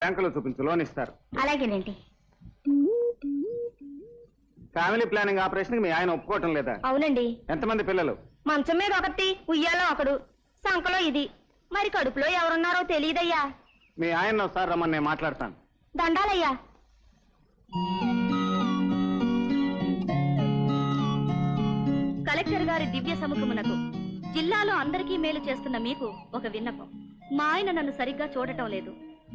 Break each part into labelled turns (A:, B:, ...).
A: బ్యాంకులో చూపించు, లోన్ ఇస్తారు.
B: అలాగేనండి.
A: ఫ్యామిలీ ప్లానింగ్ ఆపరేషన్ మీ ఆయన ఒప్పుకోవటం లేదా?
B: అవునండి.
A: ఎంతమంది పిల్లలు?
B: మంచం మీద ఒకటి, ఉయ్యాలో ఒకడు, సంకలో ఇది, మరి కడుపులో ఎవరున్నారో తెలియదయ్యా.
A: మీ ఆయన ఒకసారి రమ్మని నేను మాట్లాడతాను.
B: దండాలయ్యా. కలెక్టర్ గారి దివ్య సముఖమునకు జిల్లాలో అందరికీ మేలు చేస్తున్న మీకు ఒక విన్నపం. మా ఆయన నన్ను సరిగ్గా చూడటం లేదు,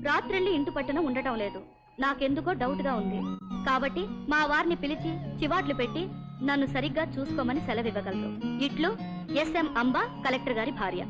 B: రాత్రిళ్ళి ఇంటి పట్టున ఉండటం లేదు. నాకెందుకో డౌట్ గా ఉంది. కాబట్టి మా వారిని పిలిచి చివాట్లు పెట్టి నన్ను సరిగ్గా చూసుకోమని సెలవివ్వగలరు. ఇట్లు ఎస్ఎం అంబా, కలెక్టర్ గారి భార్య.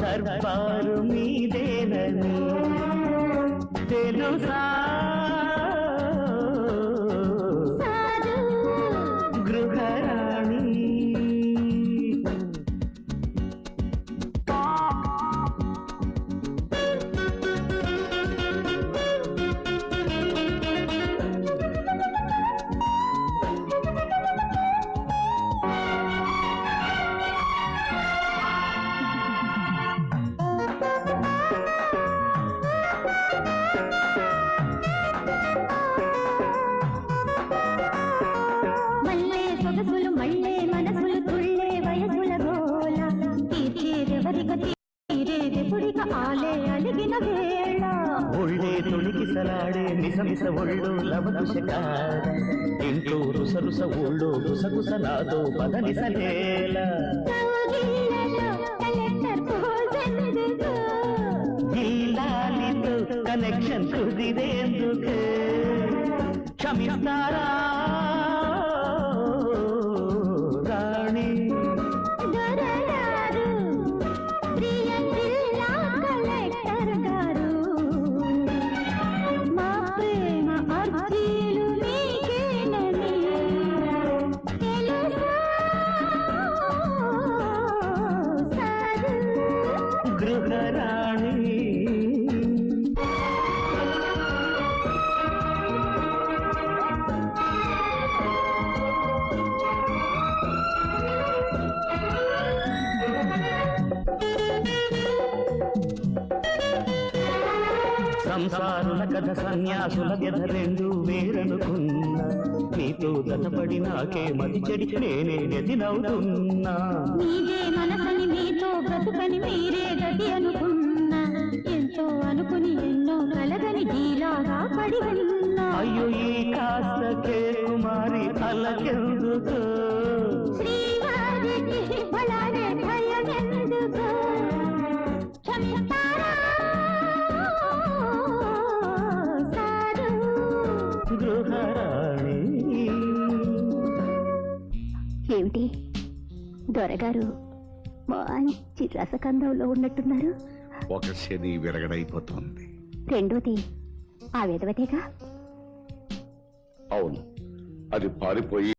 C: దర్బారు మీదేనని తెలుసా గృహరాణి. ఒళ్ళే తొణికిసలాడే నిసమిస ఒళ్ళు లవకుశకార ఇంట్లో రుసరుస ఊళ్ళో గుసగుసలాదో పదనిసలేల జిల్లాలితో కనెక్షన్ కుదిరేందుకు క్షమిస్తారా రాణి. గృహరాణి సంసారుల కథ సన్యాసుల వ్యధ రెండు వేరనుకున్నా నీతో జతపడి నాకే మతి చెడి నేనే గతినవుతున్నా.
B: నీదే మనసని మీతో బ్రతుకని మీరే గతి అనుకున్నా, ఎంతో అనుకుని ఎన్నో కలగని జీలాగా పడి ఉన్నా.
C: అయ్యో ఈ కాస్తకే కుమారి అలకెందుకు
B: శ్రీవారికి బలానే భయమెందుకు క్షమిస్తారా సారు.
C: గృహరాణి.
B: ఏమిటి దొరగారు మంచి రసకందంలో ఉన్నట్టున్నారు?
D: ఒక శని విరగడైపోతుంది,
B: రెండోది ఆ విధవతేగా.
D: అవును, అది పారిపోయి